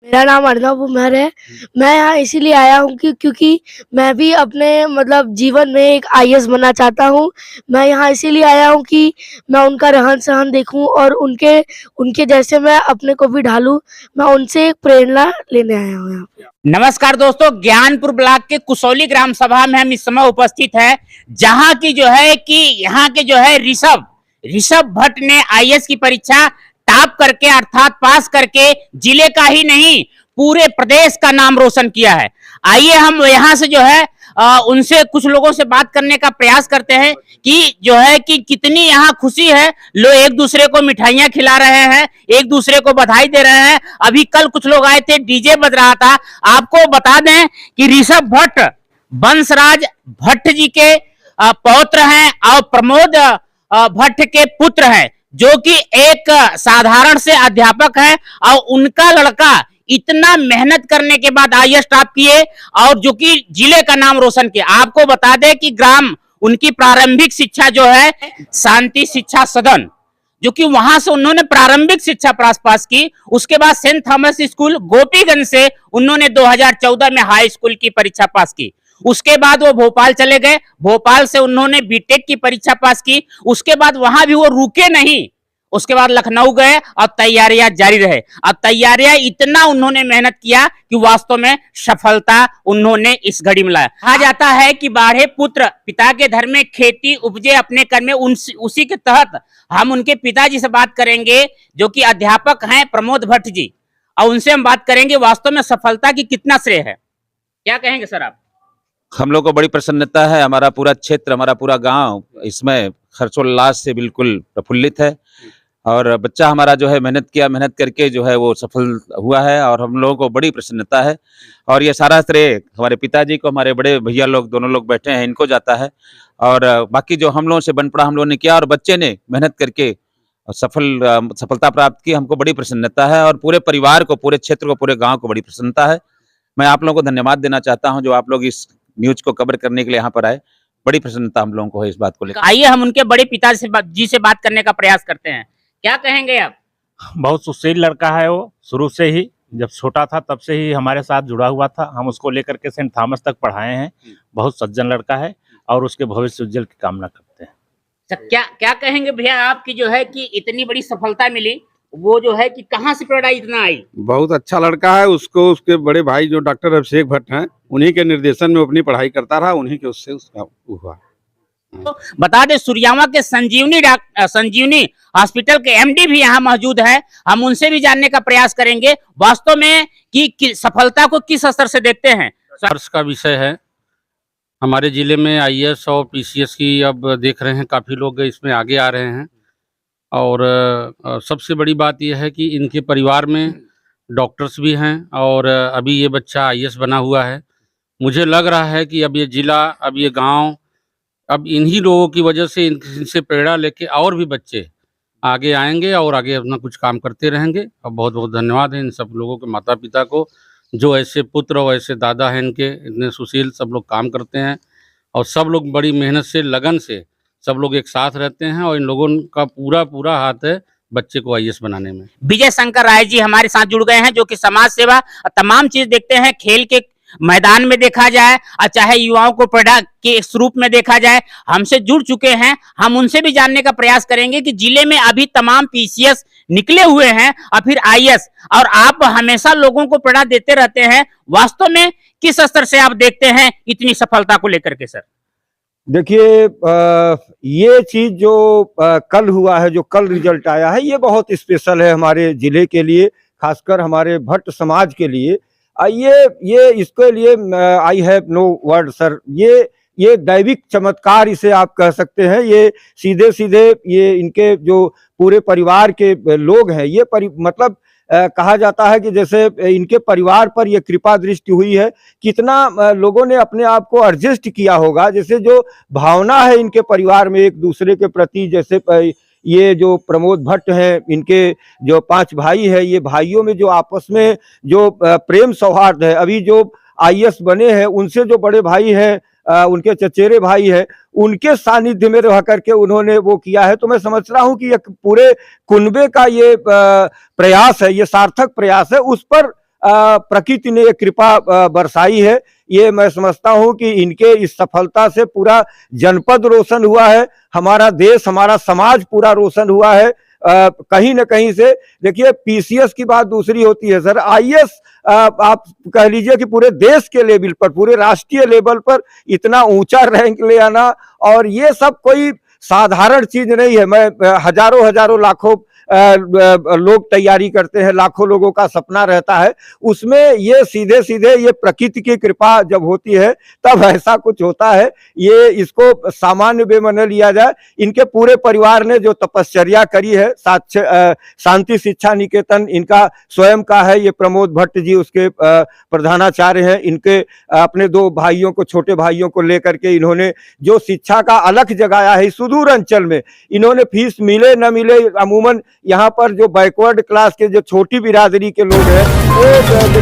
मेरा नाम अर्नब उमर है। मैं यहाँ इसीलिए आया हूँ कि क्योंकि मैं भी अपने मतलब जीवन में एक आईएएस बनना चाहता हूँ। मैं यहाँ इसीलिए आया हूँ कि मैं उनका रहन-सहन देखूँ और उनके उनके जैसे मैं अपने को भी ढालूँ। मैं उनसे एक प्रेरणा लेने आया हूँ यहाँ पे। नमस्कार दोस्तों, ज्ञानपुर ब्लॉक के कुसौली ग्राम सभा में हम इस समय उपस्थित है, जहां की जो है कि यहाँ के जो है ऋषभ भट्ट ने आईएएस की परीक्षा टॉप करके अर्थात पास करके जिले का ही नहीं पूरे प्रदेश का नाम रोशन किया है। आइए हम यहाँ से जो है उनसे कुछ लोगों से बात करने का प्रयास करते हैं कि जो है कि कितनी यहाँ खुशी है। लोग एक दूसरे को मिठाइयां खिला रहे हैं, एक दूसरे को बधाई दे रहे हैं। अभी कल कुछ लोग आए थे, डीजे बज रहा था। आपको बता दें कि ऋषभ भट्ट वंशराज भट्ट जी के पौत्र हैं और प्रमोद भट्ट के पुत्र हैं, जो कि एक साधारण से अध्यापक है और उनका लड़का इतना मेहनत करने के बाद आईएएस टॉप किए और जो कि जिले का नाम रोशन किया। आपको बता दें कि ग्राम उनकी प्रारंभिक शिक्षा जो है शांति शिक्षा सदन, जो कि वहां से उन्होंने प्रारंभिक शिक्षा पास की। उसके बाद सेंट थॉमस स्कूल गोपीगंज से उन्होंने 2014 में हाई स्कूल की परीक्षा पास की। उसके बाद वो भोपाल चले गए, भोपाल से उन्होंने बीटेक की परीक्षा पास की। उसके बाद वहां भी वो रुके नहीं, उसके बाद लखनऊ गए और तैयारियां जारी रहे। और तैयारियां इतना उन्होंने मेहनत किया कि वास्तव में सफलता उन्होंने इस घड़ी में लाया। कहा जाता है कि बाढ़े पुत्र पिता के धर्म में खेती उपजे अपने कर्म में, उसी के तहत हम उनके पिताजी से बात करेंगे, जो कि अध्यापक हैं प्रमोद भट्ट जी, और उनसे हम बात करेंगे वास्तव में सफलता की कितना श्रेय है। क्या कहेंगे सर आप? हम लोग को बड़ी प्रसन्नता है। हमारा पूरा क्षेत्र, हमारा पूरा गांव इसमें हर्षोल्लास से बिल्कुल प्रफुल्लित है। और बच्चा हमारा जो है मेहनत करके जो है वो सफल हुआ है और हम लोगों को बड़ी प्रसन्नता है। और ये सारा श्रेय हमारे पिताजी को, हमारे बड़े भैया लोग दोनों लोग बैठे हैं, इनको जाता है। और बाकी जो हम लोगों से बन पड़ा हम लोगों ने किया और बच्चे ने मेहनत करके सफलता प्राप्त की, हमको बड़ी प्रसन्नता है। और पूरे परिवार को, पूरे क्षेत्र को, पूरे गाँव को बड़ी प्रसन्नता है। मैं आप लोगों को धन्यवाद देना चाहता हूँ जो आप लोग इस न्यूज को कवर करने के लिए यहाँ पर आए। बड़ी प्रसन्नता हम लोगों को है इस बात को लेकर। आइए हम उनके बड़े पिताजी से बात करने का प्रयास करते हैं। क्या कहेंगे आप? बहुत सुशील लड़का है वो, शुरू से ही जब छोटा था तब से ही हमारे साथ जुड़ा हुआ था। हम उसको लेकर के सेंट थॉमस तक पढ़ाए हैं। बहुत सज्जन लड़का है और उसके भविष्य उज्जवल की कामना करते हैं। क्या कहेंगे भैया आपकी जो है कि इतनी बड़ी सफलता मिली, वो जो है कि कहाँ से प्रेरणा इतना आई? बहुत अच्छा लड़का है। उसको उसके बड़े भाई जो डॉक्टर अभिषेक भट्ट हैं, उन्हीं के निर्देशन में अपनी पढ़ाई करता रहा, उन्हीं के उससे उसका हुआ। तो बता दें सुरयामा के संजीवनी हॉस्पिटल के एमडी भी यहाँ मौजूद है। हम उनसे भी जानने का प्रयास करेंगे वास्तव में कि सफलता को किस स्तर से देखते हैं। हर्ष का विषय है। हमारे जिले में आईएएस और पीसीएस की अब देख रहे हैं काफ़ी लोग इसमें आगे आ रहे हैं। और सबसे बड़ी बात यह है कि इनके परिवार में डॉक्टर्स भी हैं और अभी ये बच्चा आईएएस बना हुआ है। मुझे लग रहा है कि अब ये जिला, अब ये गांव, अब इन्हीं लोगों की वजह से इनसे प्रेरणा लेके और भी बच्चे आगे आएंगे और आगे अपना कुछ काम करते रहेंगे। और बहुत बहुत धन्यवाद है इन सब लोगों के माता पिता को, जो ऐसे पुत्र और ऐसे दादा हैं इनके, इतने सुशील सब लोग काम करते हैं और सब लोग बड़ी मेहनत से, लगन से सब लोग एक साथ रहते हैं और इन लोगों का पूरा हाथ है बच्चे को आईएएस बनाने में। विजय शंकर राय जी हमारे साथ जुड़ गए हैं, जो कि समाज सेवा तमाम चीज देखते हैं। खेल के मैदान में देखा जाए और चाहे युवाओं को प्रेरणा के स्वरूप में देखा जाए, हमसे जुड़ चुके हैं। हम उनसे भी जानने का प्रयास करेंगे कि जिले में अभी तमाम पीसीएस निकले हुए हैं और फिर आईएएस, और आप हमेशा लोगों को प्रेरणा देते रहते हैं। वास्तव में किस स्तर से आप देखते हैं इतनी सफलता को लेकर के? सर देखिए, ये चीज जो कल हुआ है, जो कल रिजल्ट आया है, ये बहुत स्पेशल है हमारे जिले के लिए, खासकर हमारे भट्ट समाज के लिए। ये इसके लिए I have no word sir. ये दैविक चमत्कार इसे आप कह सकते हैं। ये सीधे ये इनके जो पूरे परिवार के लोग हैं, ये मतलब कहा जाता है कि जैसे इनके परिवार पर ये कृपा दृष्टि हुई है। कितना लोगों ने अपने आप को एडजस्ट किया होगा, जैसे जो भावना है इनके परिवार में एक दूसरे के प्रति। जैसे ये जो प्रमोद भट्ट हैं, इनके जो 5 भाई है, ये भाइयों में जो आपस में जो प्रेम सौहार्द है, अभी जो आईएएस बने हैं उनसे जो बड़े भाई हैं, उनके चचेरे भाई हैं, उनके सानिध्य में रह करके उन्होंने वो किया है। तो मैं समझ रहा हूँ कि एक पूरे कुनबे का ये प्रयास है, ये सार्थक प्रयास है। उस पर प्रकृति ने एक कृपा बरसाई है। ये मैं समझता हूँ कि इनके इस सफलता से पूरा जनपद रोशन हुआ है, हमारा देश, हमारा समाज पूरा रोशन हुआ है। कहीं न कहीं से देखिए, पीसीएस की बात दूसरी होती है सर, आईएएस आप कह लीजिए कि पूरे देश के लेवल पर, पूरे राष्ट्रीय लेवल पर इतना ऊंचा रैंक ले आना, और ये सब कोई साधारण चीज नहीं है। मैं हजारों लाखों लोग तैयारी करते हैं, लाखों लोगों का सपना रहता है, उसमें ये सीधे सीधे ये प्रकृति की कृपा जब होती है तब ऐसा कुछ होता है। ये इसको सामान्य वे में न लिया जाए। इनके पूरे परिवार ने जो तपश्चर्या करी है, शांति शिक्षा निकेतन इनका स्वयं का है, ये प्रमोद भट्ट जी उसके प्रधानाचार्य हैं। इनके अपने 2 भाइयों को, छोटे भाइयों को लेकर के इन्होंने जो शिक्षा का अलख जगाया है सुदूर अंचल में, इन्होंने फीस मिले न मिले, अमूमन यहाँ पर जो बैकवर्ड क्लास के जो छोटी बिरादरी के लोग हैं वो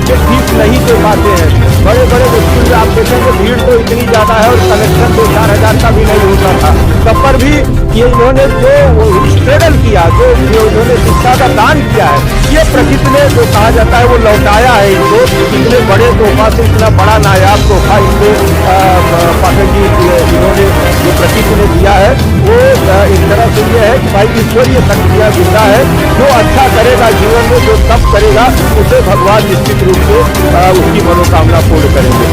फीस नहीं दे पाते हैं। बड़े बड़े स्कूल में आप देखेंगे भीड़ तो इतनी ज्यादा है और कलेक्शन 2-4 हजार का भी नहीं होता था, तब पर भी ये इन्होंने जो स्ट्रगल किया, जो इन्होंने शिक्षा का दान किया है, ये प्रकृति ने जो कहा जाता है वो लौटाया है इनको। इतने बड़े तोहफा से इतना बड़ा नायाब तोहफा इनको पाठक जी इन्होंने जो प्रकृति ने दिया है, वो एक तरह से ये है कि भाई ईश्वरीय शक्तियाँ जिंदा है। जो अच्छा करेगा जीवन में, जो तप करेगा, उसे भगवान निश्चित रूप से उसकी मनोकामना पूर्ण करेंगे।